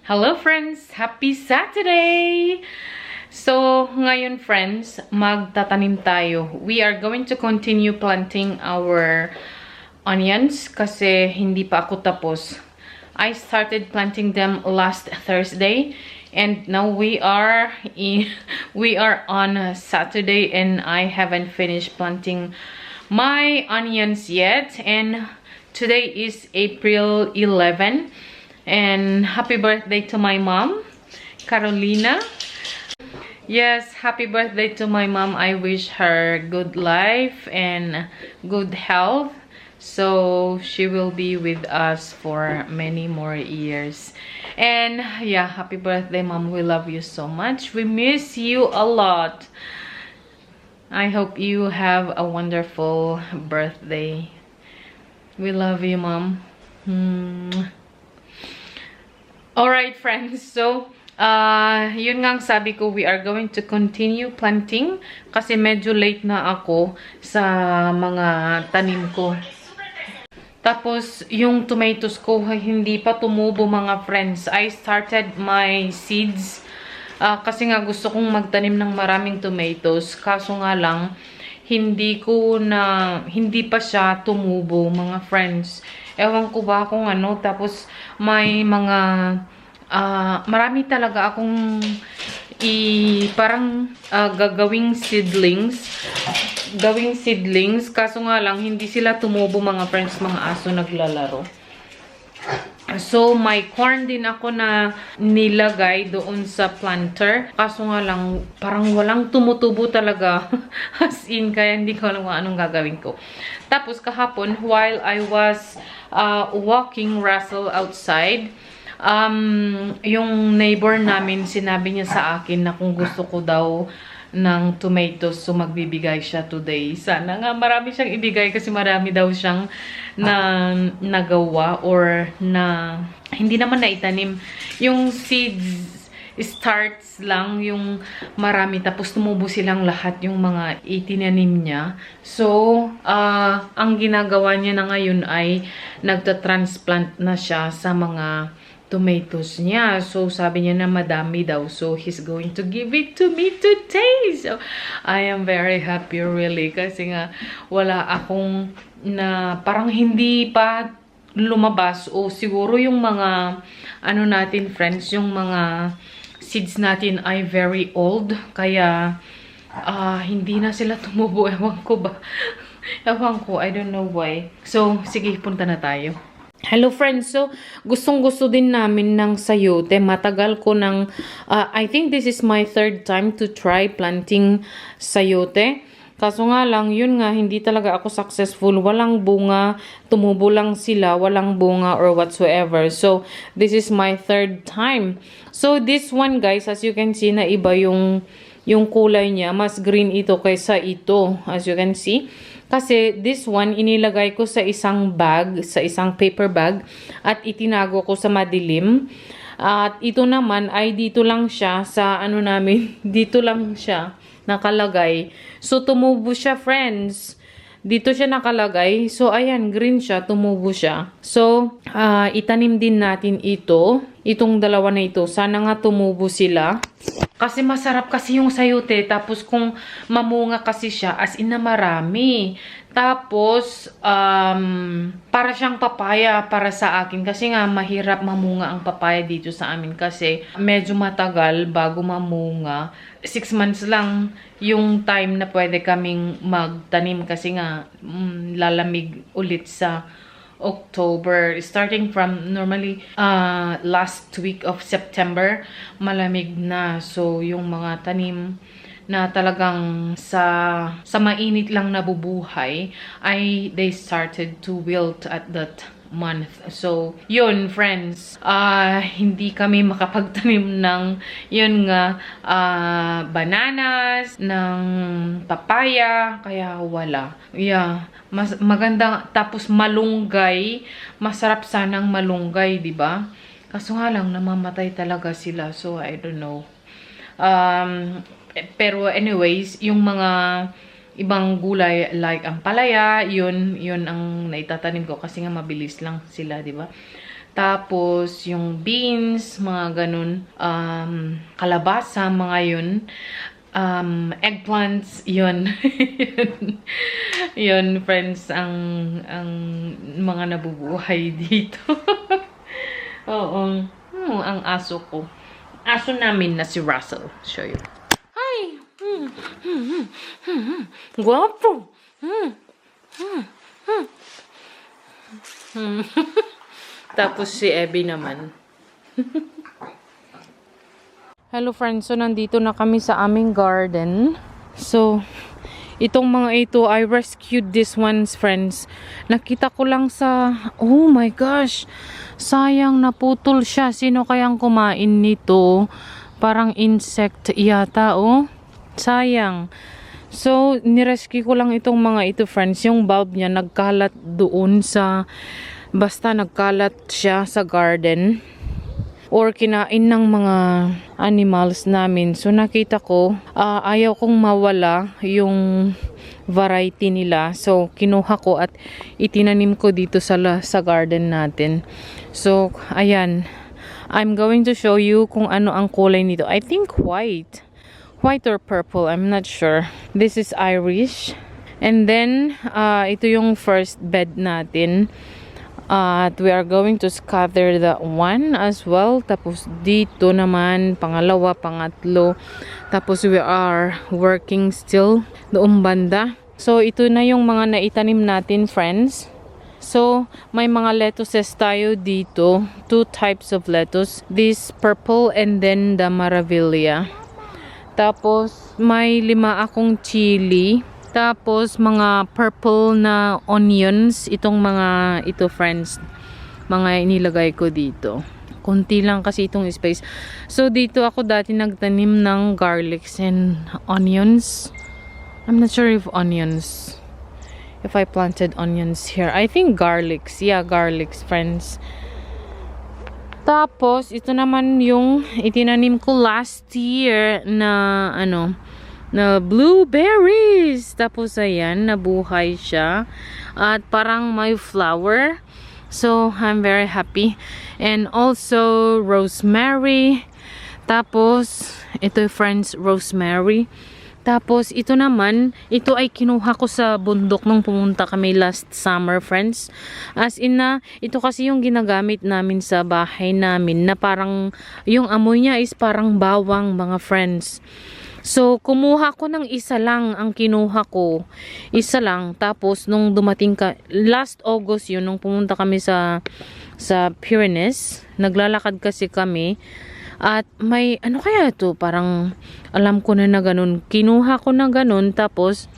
Hello friends! Happy Saturday! So, ngayon friends, magtatanim tayo. We are going to continue planting our onions kasi hindi pa ako tapos. I started planting them last Thursday and now we are on Saturday and I haven't finished planting my onions yet, and today is April 11. And happy birthday to my mom, Carolina. Yes, happy birthday to my mom. I wish her good life and good health. So she will be with us for many more years. And yeah, happy birthday, mom. We love you so much. We miss you a lot. I hope you have a wonderful birthday. We love you, mom. Alright friends, so yun nga ang sabi ko, we are going to continue planting kasi medyo late na ako sa mga tanim ko. Tapos yung tomatoes ko hindi pa tumubo mga friends. I started my seeds kasi nga gusto kong magtanim ng maraming tomatoes, kaso nga lang hindi pa siya tumubo mga friends. Ewan ko ba kung ano. Tapos may mga marami talaga akong gagawing seedlings. Kaso nga lang hindi sila tumubo mga friends. Mga aso naglalaro. So, may corn din ako na nilagay doon sa planter. Kaso nga lang, parang walang tumutubo talaga. As in, kaya hindi ko alam anong gagawin ko. Tapos, kahapon, while I was walking Russell outside, yung neighbor namin, sinabi niya sa akin na kung gusto ko daw ng tomatoes, so magbibigay siya today. Sana nga marami siyang ibigay kasi marami daw siyang nagawa or na hindi naman naitanim. Yung seeds starts lang yung marami, tapos tumubo silang lahat yung mga itinanim niya. So, ang ginagawa niya na ngayon ay nagta-transplant na siya sa mga tomatoes niya. So, sabi niya na madami daw. So, he's going to give it to me today. So, I am very happy really. Kasi nga, wala akong parang hindi pa lumabas. O siguro yung mga, natin friends, yung mga seeds natin ay very old. Kaya, hindi na sila tumubo. Ewan ko ba? Ewan ko. I don't know why. So, sige, punta na tayo. Hello friends, so gustong-gusto din namin ng sayote. Matagal ko I think this is my third time to try planting sayote. Kaso nga lang, yun nga, hindi talaga ako successful. Walang bunga, tumubo lang sila, walang bunga or whatsoever. So, this is my third time. So, this one guys, as you can see na iba yung kulay niya. Mas green ito kaysa ito, as you can see. Kasi this one, inilagay ko sa isang bag, sa isang paper bag, at itinago ko sa madilim. At ito naman ay dito lang siya sa namin, dito lang siya nakalagay. So, tumubo siya, friends. Dito siya nakalagay. So, ayan, green siya, tumubo siya. So, itanim din natin itong dalawa na ito. Sana nga tumubo sila. Kasi masarap kasi yung sayote. Tapos kung mamunga kasi siya, as in na marami. Tapos, para siyang papaya para sa akin. Kasi nga, mahirap mamunga ang papaya dito sa amin. Kasi medyo matagal bago mamunga. 6 months lang yung time na pwede kaming magtanim. Kasi nga, lalamig ulit sa October, starting from normally last week of September, malamig na. So, yung mga tanim na talagang sa mainit lang nabubuhay, they started to wilt at that month. So, yun friends, hindi kami makapagtanim ng bananas, ng papaya, kaya wala. Yeah, maganda. Tapos malunggay, masarap sanang malunggay, di ba? Kaso nga lang namamatay talaga sila. So, I don't know. Pero anyways, yung mga ibang gulay like ang palaya, yun ang naitatanim ko kasi nga mabilis lang sila, di ba? Tapos, yung beans, mga ganun. Kalabasa, mga yun. Eggplants, yun. Yun, friends, ang mga nabubuhay dito. Oo. Ang aso ko. Aso namin na si Russell. Show you. Hi! Guwapo! Tapos si Abby naman. Hello friends, so nandito na kami sa aming garden. So, itong mga ito, I rescued this ones, friends. Nakita ko lang sa, oh my gosh, sayang naputol siya. Sino kayang kumain nito? Parang insect yata, oh. Sayang. So, nirescue ko lang itong mga ito, friends. Yung bulb niya nagkalat doon sa, basta nagkalat siya sa garden or kinain ng mga animals namin. So nakita ko, ayaw kong mawala yung variety nila. So kinuha ko at itinanim ko dito sa garden natin. So ayan, I'm going to show you kung ano ang kulay nito. I think white or purple, I'm not sure. This is Irish. And then ito yung first bed natin. At we are going to scatter that one as well. Tapos dito naman, pangalawa, pangatlo. Tapos we are working still doon banda. So ito na yung mga naitanim natin, friends. So may mga lettuces tayo dito. 2 types of lettuce. This purple and then the Maravilla. Tapos may 5 akong chili. Tapos, mga purple na onions. Itong mga, ito friends, mga inilagay ko dito. Kunti lang kasi itong space. So, dito ako dati nagtanim ng garlics and onions. I'm not sure if onions. If I planted onions here. I think garlics. Yeah, garlics, friends. Tapos, ito naman yung itinanim ko last year na, na blueberries. Tapos ayan, nabuhay siya. At parang may flower. So, I'm very happy. And also, rosemary. Tapos, ito friends, rosemary. Tapos, ito naman, ito ay kinuha ko sa bundok nung pumunta kami last summer, friends. As in na, ito kasi yung ginagamit namin sa bahay namin na parang, yung amoy niya is parang bawang, mga friends. So, kumuha ko ng isa lang ang kinuha ko. Isa lang. Tapos, nung dumating last August yun, nung pumunta kami sa Pyrenees, naglalakad kasi kami. At may, ano kaya ito? Parang, alam ko na ganun. Kinuha ko na ganun. Tapos,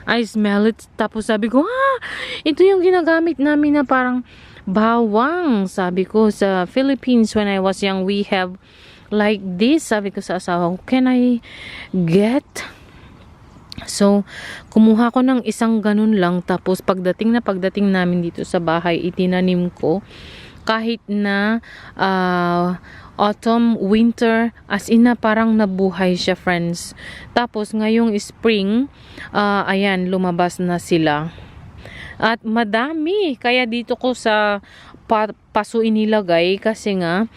I smell it. Tapos, sabi ko, ito yung ginagamit namin na parang bawang. Sabi ko, sa Philippines, when I was young, we have like this. Sabi ko sa asawa ko, can I get? So, kumuha ko ng isang ganun lang. Tapos, pagdating namin dito sa bahay, itinanim ko. Kahit na autumn, winter, as in na parang nabuhay siya, friends. Tapos, ngayong spring, ayan, lumabas na sila. At madami. Kaya dito ko sa paso inilagay kasi nga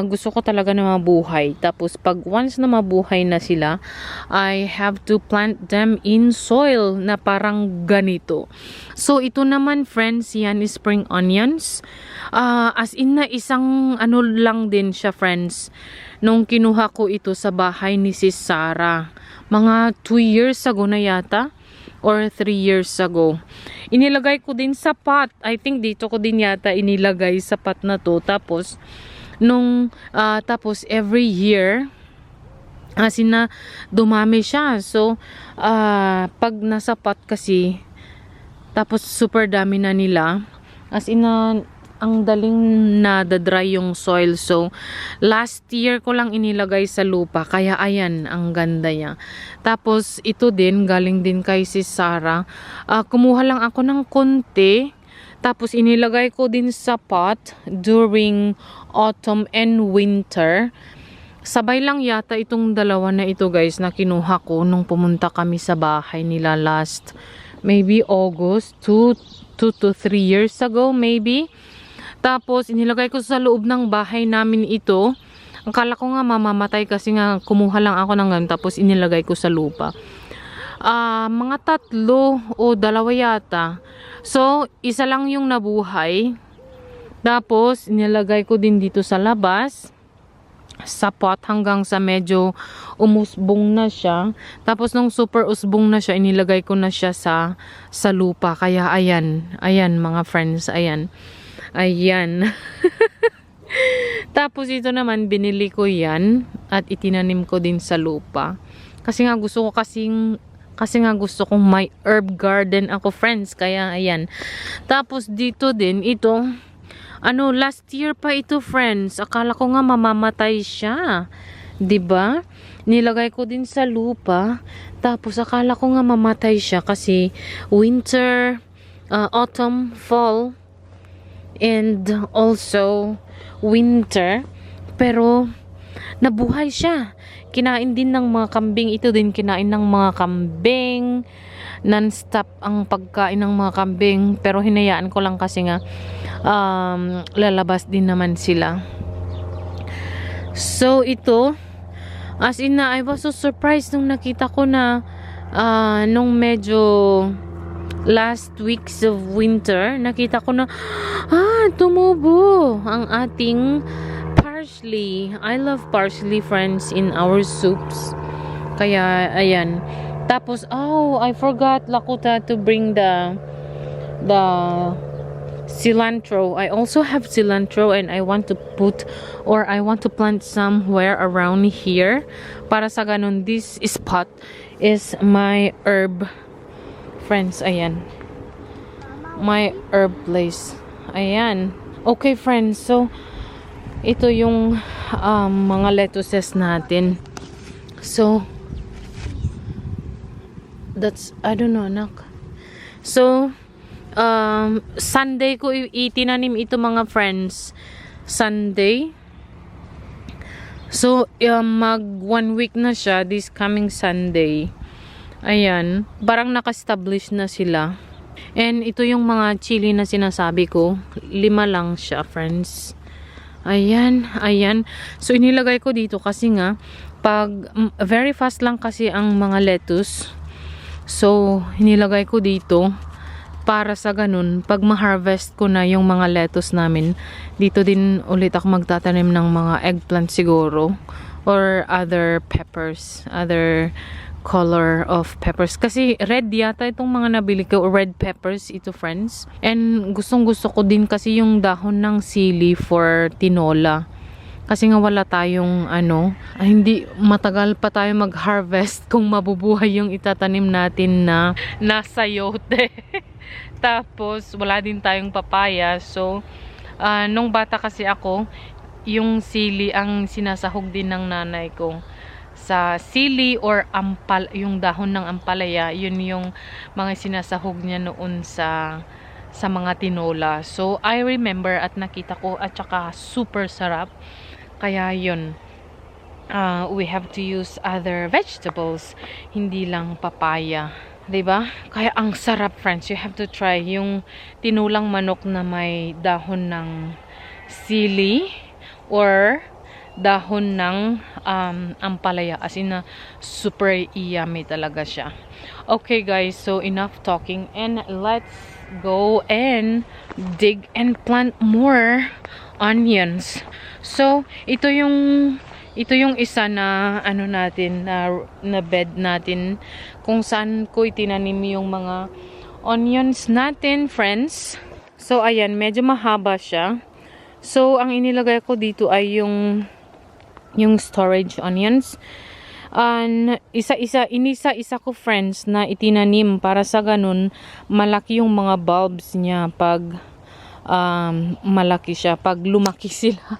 gusto ko talaga na mabuhay. Tapos pag once na mabuhay na sila, I have to plant them in soil na parang ganito. So ito naman, friends, yan is spring onions. As in na isang ano lang din siya, friends. Nung kinuha ko ito sa bahay ni Sis Sarah, mga 2 years ago na yata. Or 3 years ago. Inilagay ko din sa pot. I think dito ko din yata inilagay sa pot na to. Tapos, tapos every year, as in na dumami siya. So, pag nasa pot kasi, tapos super dami na nila. As in na, ang daling nadadry yung soil. So, last year ko lang inilagay sa lupa. Kaya ayan, ang ganda niya. Tapos, ito din, galing din kay Sis Sarah. Kumuha lang ako ng konti. Tapos, inilagay ko din sa pot during autumn and winter. Sabay lang yata itong dalawa na ito, guys, na kinuha ko nung pumunta kami sa bahay nila last, maybe August, 2 to 3 years ago, maybe. Tapos, inilagay ko sa loob ng bahay namin ito. Akala ko nga mamamatay kasi nga kumuha lang ako ng ganun. Tapos, inilagay ko sa lupa. Mga 3 o 2 yata. So, isa lang yung nabuhay. Tapos, inilagay ko din dito sa labas. Sa pot hanggang sa medyo umusbong na siya. Tapos nung super usbong na siya, inilagay ko na siya sa lupa. Kaya ayan, ayan mga friends, ayan. Ayan. Tapos ito naman binili ko yan at itinanim ko din sa lupa. Kasi nga gusto kong may herb garden ako, friends. Kaya ayan. Tapos dito din ito, last year pa ito, friends. Akala ko nga mamamatay siya. 'Di ba? Nilagay ko din sa lupa. Tapos akala ko nga mamatay siya kasi winter, autumn, fall, and also winter. Pero nabuhay siya. Kinain din ng mga kambing. Ito din kinain ng mga kambing. Non-stop ang pagkain ng mga kambing. Pero hinayaan ko lang kasi nga lalabas din naman sila. So ito, as in na I was so surprised nung nakita ko na nung medyo last weeks of winter, nakita ko na tumubo ang ating parsley. I love parsley, friends, in our soups. Kaya ayan. Tapos I forgot, Lakota, to bring the cilantro. I also have cilantro and I want to plant somewhere around here para sa ganun this spot is my herb, friends. Ayan, my herb place. Ayan. Okay, friends, so ito yung mga lettuces natin. So that's, I don't know, anak. So Sunday ko itinanim ito, mga friends. Sunday. So, mag 1 week na siya this coming Sunday. Ayan. Parang naka-establish na sila. And ito yung mga chili na sinasabi ko. 5 lang siya, friends. Ayan. Ayan. So, inilagay ko dito kasi nga, very fast lang kasi ang mga lettuce. So, inilagay ko dito. Para sa ganun, pag ma-harvest ko na yung mga lettuce namin, dito din ulit ako magtatanim ng mga eggplant siguro. Or other peppers. Other color of peppers. Kasi red yata itong mga nabili ko. Red peppers ito, friends. And gustong gusto ko din kasi yung dahon ng sili for tinola. Kasi nga wala tayong hindi matagal pa tayo mag-harvest kung mabubuhay yung itatanim natin na nasa yote. Tapos wala din tayong papaya. So nung bata kasi ako, yung sili ang sinasahog din ng nanay ko. Sa sili or yung dahon ng ampalaya, yun yung mga sinasahog niya noon sa mga tinola. So I remember at nakita ko at saka super sarap. Kaya yun, we have to use other vegetables, hindi lang papaya. 'Di ba? Kaya ang sarap, friends. You have to try yung tinulang manok na may dahon ng sili or dahon ng ampalaya. As in, super yummy talaga siya. Okay, guys. So, enough talking and let's go and dig and plant more onions. So, ito yung isa na natin na bed natin kung saan ko itinanim yung mga onions natin, friends. So ayan, medyo mahaba siya. So ang inilagay ko dito ay yung storage onions. Inisa-isa ko, friends, na itinanim para sa ganun malaki yung mga bulbs niya pag malaki siya, pag lumaki sila.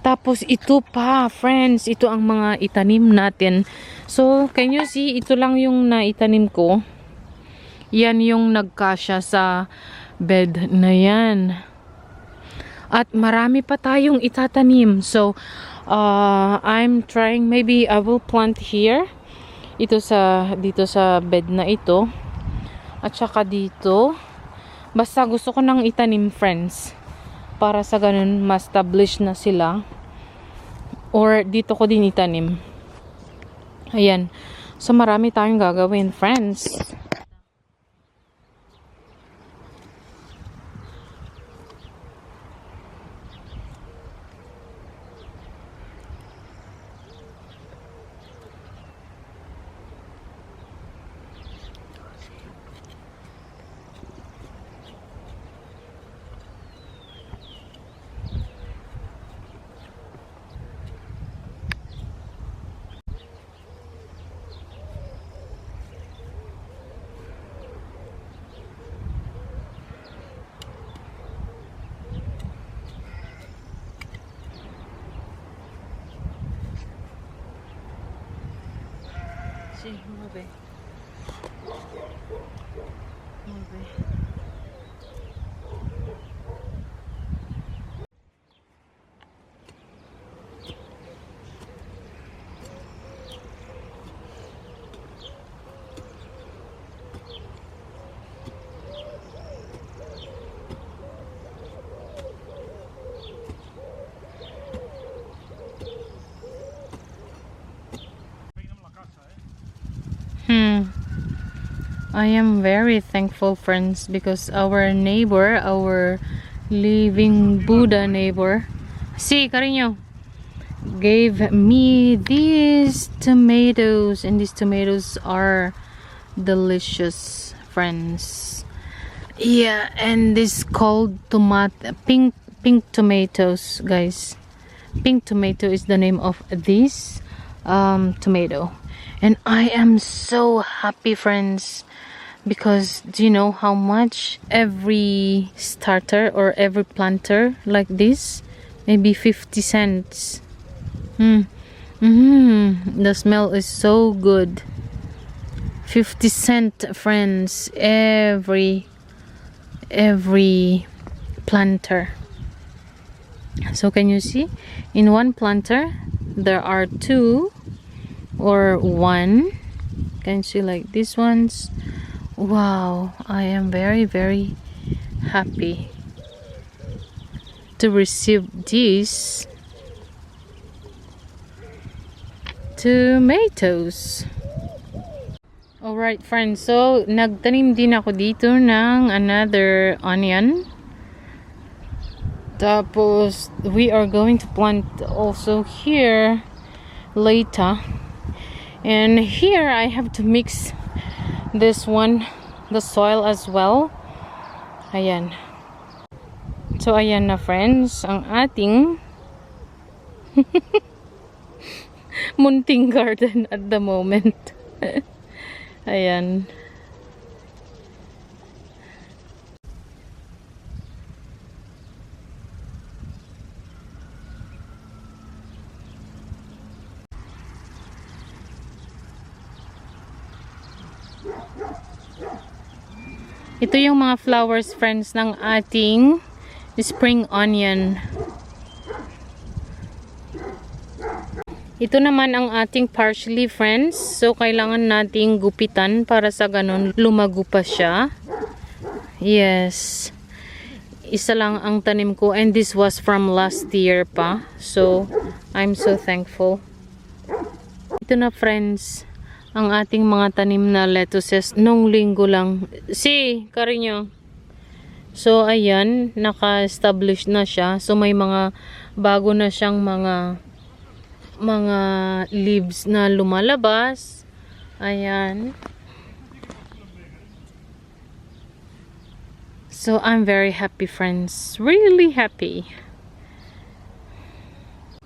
Tapos ito pa, friends, ito ang mga itanim natin. So, can you see, ito lang yung naitanim ko. Yan yung nagkasya sa bed na yan. At marami pa tayong itatanim. So, I'm trying, maybe I will plant here. Dito sa bed na ito. At saka dito. Basta gusto ko nang itanim, friends. para sa ganun ma-establish na sila. Or dito ko din itanim. Ayan. So marami tayong gagawin, friends. Sí, muy bien. Muy bien. I am very thankful, friends, because our neighbor, our living Buddha neighbor, si Cariño, gave me these tomatoes, and these tomatoes are delicious, friends. Yeah, and this called pink tomatoes, guys. Pink tomato is the name of this tomato. And I am so happy, friends, because do you know how much every starter or every planter like this? Maybe 50 cents. The smell is so good. 50 cents, friends, every planter. So can you see, in one planter there are 2 or 1. Can you see, like these ones? Wow, I am very, very happy to receive these tomatoes. Alright, friends, so nagtanim din ako dito ng another onion. Tapos we are going to plant also here later. And here I have to mix this one, the soil as well. Ayan. So ayan na, friends, ang ating munting garden at the moment. Ayan. Ito yung mga flowers, friends, ng ating spring onion. Ito naman ang ating parsley, friends. So, kailangan nating gupitan para sa ganun lumago pa siya. Yes. Isa lang ang tanim ko, and this was from last year pa. So, I'm so thankful. Ito na, friends, ang ating mga tanim na lettuces nung linggo lang. Si, Cariño. So, ayan, naka-establish na siya. So, may mga bago na siyang mga leaves na lumalabas. Ayan. So, I'm very happy, friends. Really happy.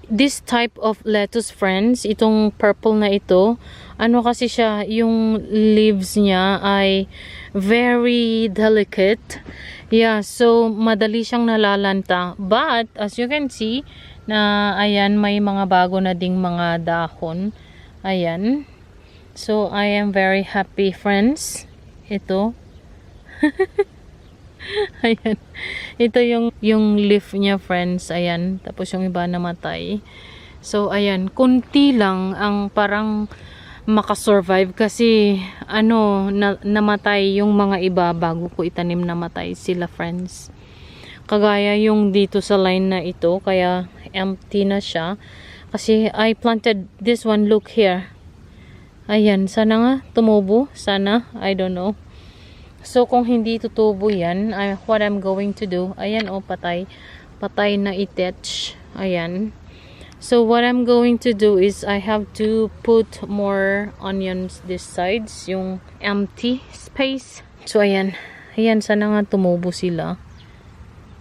This type of lettuce, friends, itong purple na ito, ano kasi siya, yung leaves niya ay very delicate. Yeah, so madali siyang nalalanta. But, as you can see, na ayan, may mga bago na ding mga dahon. Ayan. So, I am very happy, friends. Ito. Ayan. Ito yung leaf niya, friends. Ayan. Tapos yung iba namatay. So, ayan. Kunti lang ang parang makasurvive kasi namatay yung mga iba bago ko itanim, namatay sila, friends. Kagaya yung dito sa line na ito, kaya empty na siya. Kasi I planted this one, look here. Ayan, sana nga tumubo. Sana, I don't know. So, kung hindi tutubo yan, what I'm going to do, ayan oh, patay. Patay na itech. Ayan. So, what I'm going to do is, I have to put more onions this sides, yung empty space. So, ayan. Ayan, sana nga tumubo sila.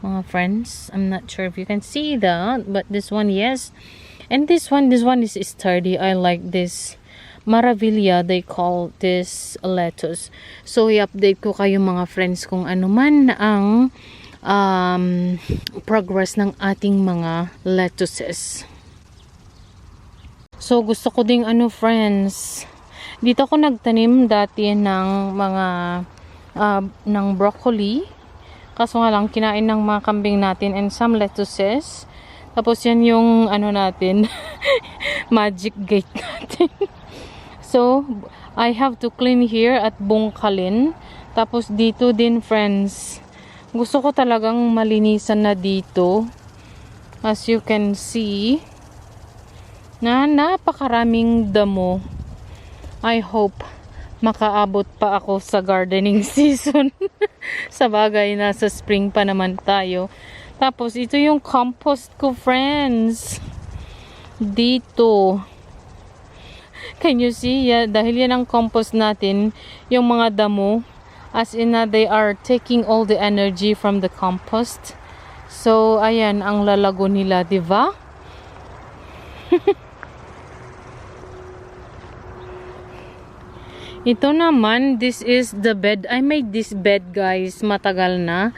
Mga friends, I'm not sure if you can see that, but this one, yes. And this one is sturdy. I like this. Maravilla, they call this lettuce. So, i-update ko kayo mga friends kung ano man ang progress ng ating mga lettuces. So, gusto ko ding friends, dito ako nagtanim dati ng mga ng broccoli. Kaso nga lang, kinain ng mga kambing natin and some lettuces. Tapos yan yung natin, magic gate natin. So, I have to clean here at bungkalin. Tapos dito din, friends. Gusto ko talagang malinisan na dito. As you can see, na napakaraming damo. I hope makaabot pa ako sa gardening season. Sa bagay, nasa spring pa naman tayo. Tapos, ito yung compost ko, friends. Dito. Can you see? Yeah, dahil yan ang compost natin, yung mga damo, as in they are taking all the energy from the compost. So, ayan, ang lalago nila, diba? Ito naman, this is the bed. I made this bed, guys, matagal na.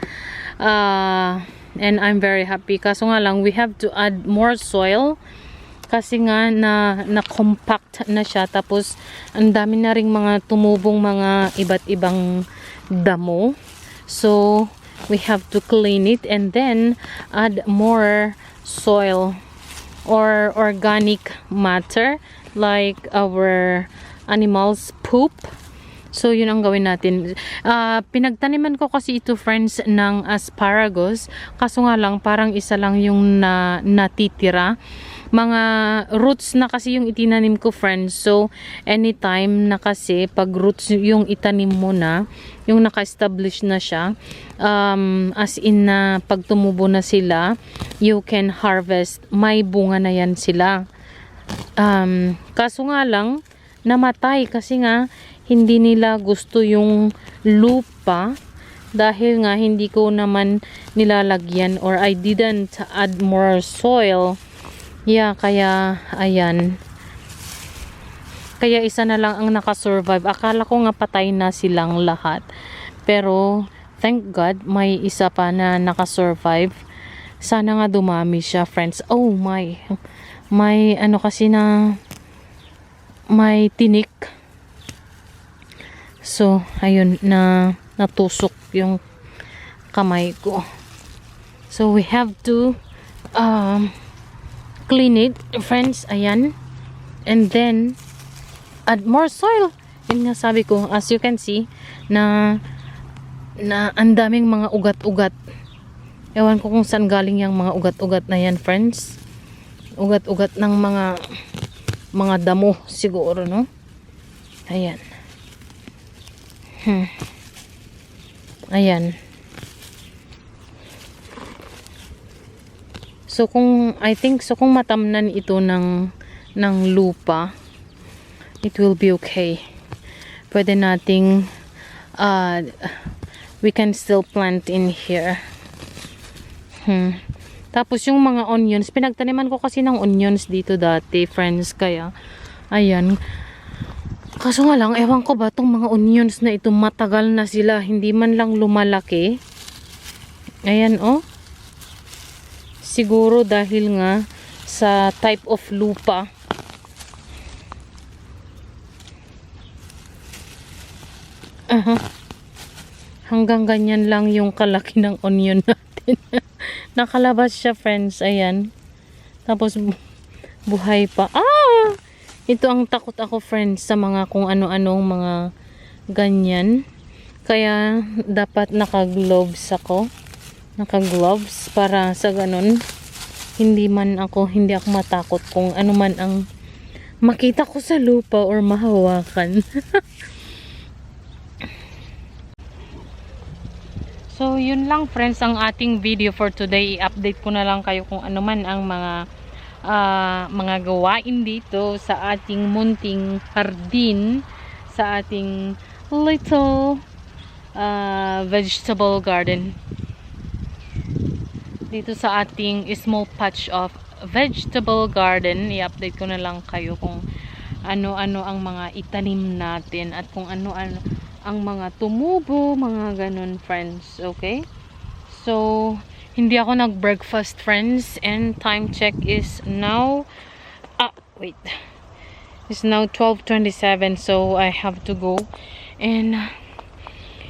And I'm very happy. Kaso nga lang, we have to add more soil. Kasi nga, na-compact na siya. Tapos, ang dami na ring mga tumubong mga iba't ibang damo. So, we have to clean it and then add more soil or organic matter like our animals poop. So, yun ang gawin natin. Pinagtaniman ko kasi ito, friends, ng asparagus. Kaso nga lang, parang isa lang yung natitira. Mga roots na kasi yung itinanim ko, friends. So, anytime na kasi, pag roots yung itanim mo na, yung naka-establish na siya, as in na pag tumubo na sila, you can harvest. May bunga na yan sila. Kaso nga lang, namatay kasi nga hindi nila gusto yung lupa dahil nga hindi ko naman nilalagyan or I didn't add more soil. Yeah, kaya ayan. Kaya isa na lang ang nakasurvive. Akala ko nga patay na silang lahat. Pero thank God may isa pa na nakasurvive. Sana nga dumami siya, friends. Oh my. May kasi na may tinik. So, ayun, natusok yung kamay ko. So, we have to clean it, friends. Ayan. And then, add more soil. Yun nga sabi ko, as you can see, na ang daming mga ugat-ugat. Ewan ko kung saan galing yung mga ugat-ugat na yan, friends. Ugat-ugat ng mga damo siguro, no? Ayan. Ayan. So kung kung matamnan ito ng lupa, it will be okay. Pwede nating we can still plant in here. Tapos yung mga onions, pinagtaniman ko kasi ng onions dito dati, friends, kaya ayan. Kaso nga lang, ewan ko ba tong mga onions na ito, matagal na sila, hindi man lang lumalaki. Ayan, oh. Siguro dahil nga sa type of lupa. Hanggang ganyan lang yung kalaki ng onion natin. Nakalabas siya, friends. Ayan. Tapos buhay pa. Ito ang takot ako, friends, sa mga kung ano-anong mga ganyan. Kaya dapat naka-gloves ako. naka-gloves para sa ganun hindi ako matakot kung ano man ang makita ko sa lupa or mahawakan. So, yun lang friends ang ating video for today. I-update ko na lang kayo kung ano man ang mga gawain dito sa ating munting hardin, sa ating little vegetable garden. Dito sa ating small patch of vegetable garden, i-update ko na lang kayo kung ano-ano ang mga itanim natin at kung ano-ano ang mga tumubo, mga ganun friends, okay? So, hindi ako nag-breakfast friends and time check is now it's now 12:27, so I have to go and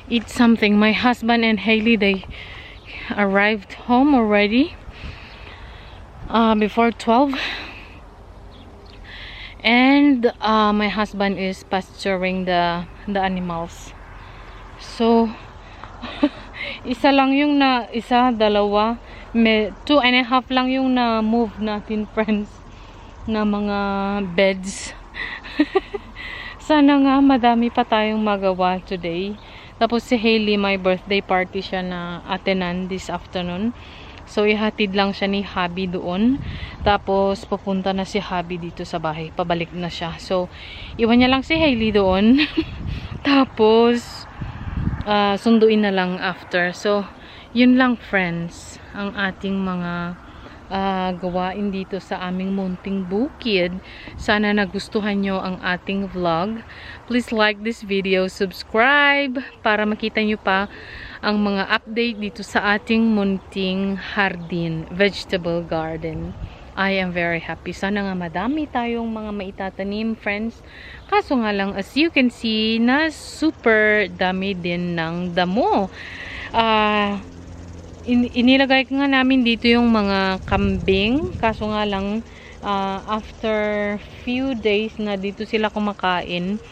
eat something. My husband and Hailey, they arrived home already before 12, and my husband is pasturing the animals. So isa lang yung dalawa, 2.5 lang yung na move natin friends na mga beds. Sana nga madami pa tayong magawa today. Tapos si Hailey, may birthday party siya na attenan this afternoon. So, ihatid lang siya ni Habi doon. Tapos, pupunta na si Habi dito sa bahay. Pabalik na siya. So, iwan niya lang si Hailey doon. Tapos, sunduin na lang after. So, yun lang friends. Ang ating mga gawain dito sa aming munting bukid. Sana nagustuhan nyo ang ating vlog. Please like this video, subscribe para makita nyo pa ang mga update dito sa ating munting hardin, vegetable garden. I am very happy. Sana nga madami tayong mga maitatanim, friends. Kaso nga lang, as you can see, na super dami din ng damo. Inilagay nga namin dito yung mga kambing. Kaso nga lang, after few days na dito sila kumakain,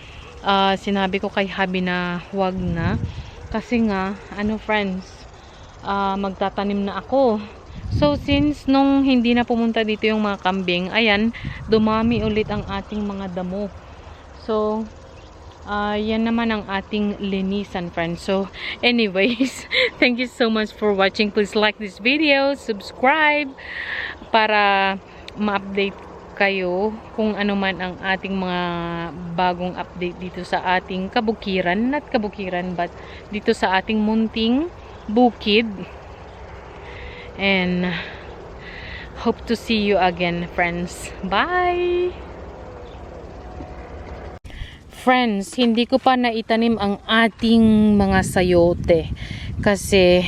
sinabi ko kay Habi na huwag na. Kasi nga, friends, magtatanim na ako. So, since nung hindi na pumunta dito yung mga kambing, ayan, dumami ulit ang ating mga damo. So, yan naman ang ating linisan, friends. So, anyways, thank you so much for watching. Please like this video, subscribe, para ma-update kayo kung ano man ang ating mga bagong update dito sa ating kabukiran, not kabukiran, but dito sa ating munting bukid. And hope to see you again, friends. Bye! Friends, hindi ko pa naitanim ang ating mga sayote kasi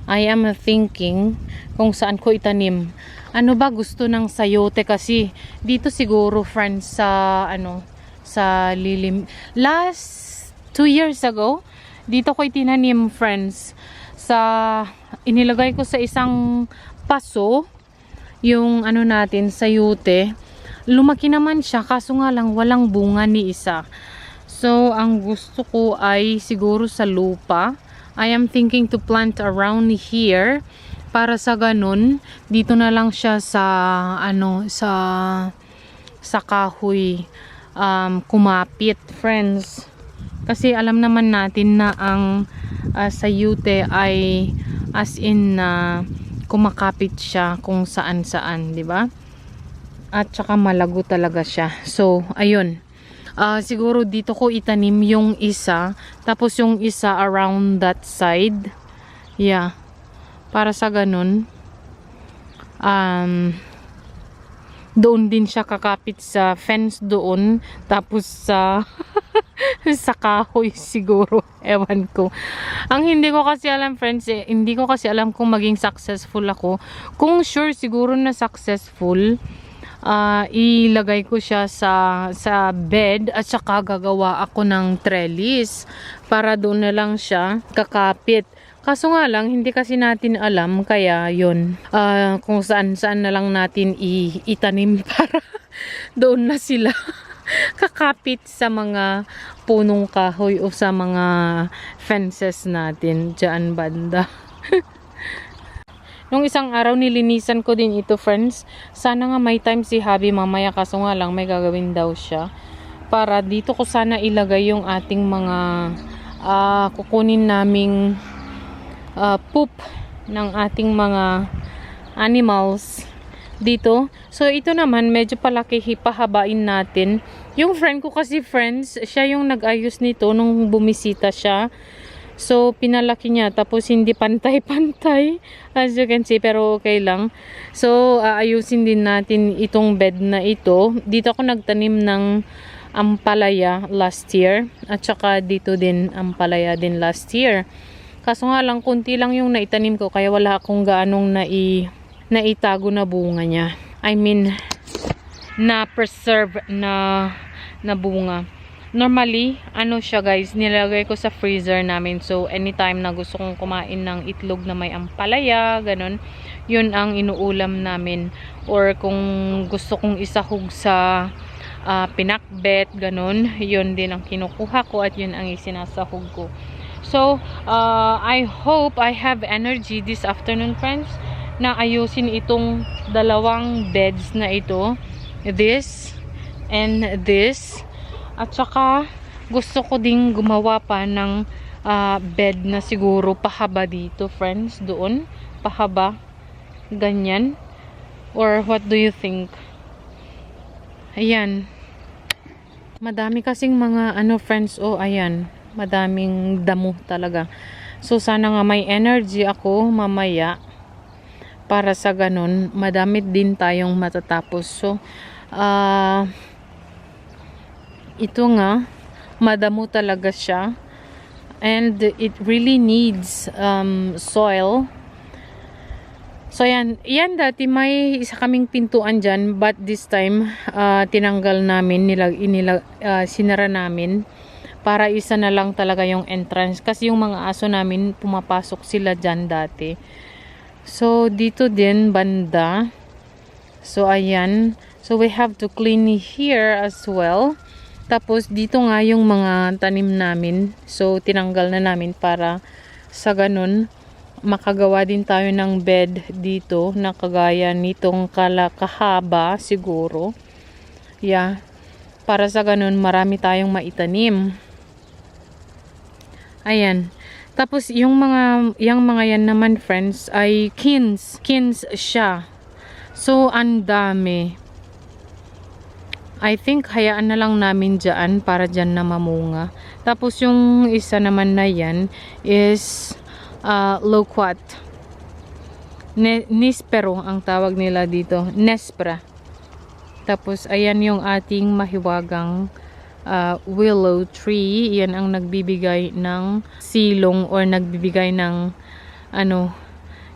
I am thinking kung saan ko itanim. Ano ba gusto ng sayote kasi dito siguro friends sa lilim. Last 2 years ago, dito ko itinanim friends. Inilagay ko sa isang paso yung natin sayote. Lumaki naman siya kaso nga lang walang bunga ni isa. So ang gusto ko ay siguro sa lupa. I am thinking to plant around here. Para sa ganun, dito na lang siya sa kahoy kumapit, friends. Kasi alam naman natin na ang sayote ay as in kumakapit siya kung saan-saan, di ba? At saka malago talaga siya. So, ayun. Siguro dito ko itanim yung isa, tapos yung isa around that side. Yeah. Para sa ganun, doon din siya kakapit sa fence doon, tapos sa sa kahoy siguro, ewan ko. Ang hindi ko kasi alam friends, hindi ko kasi alam kung maging successful ako. Kung sure siguro na successful, ilagay ko siya sa bed at saka gagawa ako ng trellis para doon na lang siya kakapit. Kaso nga lang, hindi kasi natin alam, kaya yun, kung saan na lang natin itanim para doon na sila kakapit sa mga punong kahoy o sa mga fences natin dyan banda. Nung isang araw nilinisan ko din ito, friends. Sana nga may time si Habi mamaya, kaso nga lang may gagawin daw siya. Para dito ko sana ilagay yung ating mga kukunin naming poop ng ating mga animals dito. So ito naman medyo palaki, pahabain natin. Yung friend ko kasi, friends, siya yung nag-ayos nito nung bumisita siya. So, pinalaki niya. Tapos, hindi pantay-pantay. As you can see. Pero, okay lang. So, aayusin din natin itong bed na ito. Dito ako nagtanim ng ampalaya last year. At saka, dito din ampalaya din last year. Kaso nga lang, kunti lang yung naitanim ko. Kaya wala akong gaanong naitago na bunga niya. I mean, na-preserve na bunga. Normally, ano siya guys, nilagay ko sa freezer namin. So, anytime na gusto kong kumain ng itlog na may ampalaya, ganun, yun ang inuulam namin. Or kung gusto kong isahog sa pinakbet, ganun, yun din ang kinukuha ko at yun ang isinasahog ko. So, I hope I have energy this afternoon, friends, na ayusin itong dalawang beds na ito. This and this. At saka, gusto ko ding gumawa pa ng bed na siguro pahaba dito, friends. Doon, pahaba. Ganyan. Or what do you think? Ayan. Madami kasing mga, friends, ayan. Madaming damo talaga. So, sana nga may energy ako mamaya. Para sa ganun, madami din tayong matatapos. So, ito nga, madamo talaga siya. And it really needs soil. So, yan dati may isa kaming pintuan dyan. But this time, tinanggal namin, sinara namin. Para isa na lang talaga yung entrance. Kasi yung mga aso namin, pumapasok sila dyan dati. So, dito din, banda. So, ayan. So, we have to clean here as well. Tapos, dito nga yung mga tanim namin. So, tinanggal na namin para sa ganun, makagawa din tayo ng bed dito na kagaya nitong kahaba siguro. Yeah. Para sa ganun, marami tayong maitanim. Ayan. Tapos, yung mga yan naman, friends, ay kins. Kins siya. So, ang dami. I think, hayaan na lang namin dyan para dyan na mamunga. Tapos, yung isa naman na yan is loquat. Nispero ang tawag nila dito. Nespera. Tapos, ayan yung ating mahiwagang willow tree. Yan ang nagbibigay ng silong or nagbibigay ng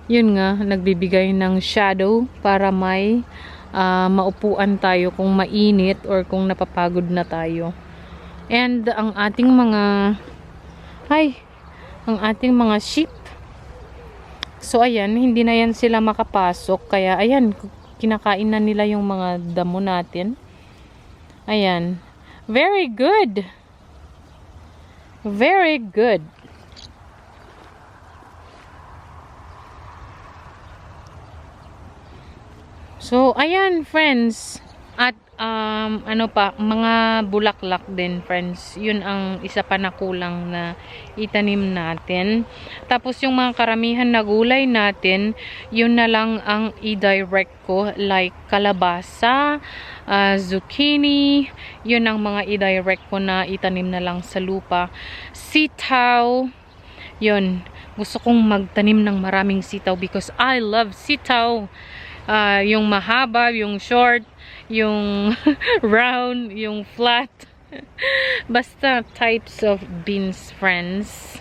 yun nga, nagbibigay ng shadow para may maupuan tayo kung mainit or kung napapagod na tayo. And ang ating mga sheep. So ayan, hindi na yan sila makapasok. Kaya ayan, kinakain na nila yung mga damo natin. Ayan. Very good. Very good. So, ayan, friends. At, mga bulaklak din, friends. Yun ang isa pa na kulang na itanim natin. Tapos, yung mga karamihan na gulay natin, yun na lang ang i-direct ko. Like, kalabasa, zucchini. Yun ang mga i-direct ko na itanim na lang sa lupa. Sitaw. Yun. Gusto kong magtanim ng maraming sitaw because I love sitaw. Yung mahaba, yung short, yung round, yung flat. Basta types of beans, friends.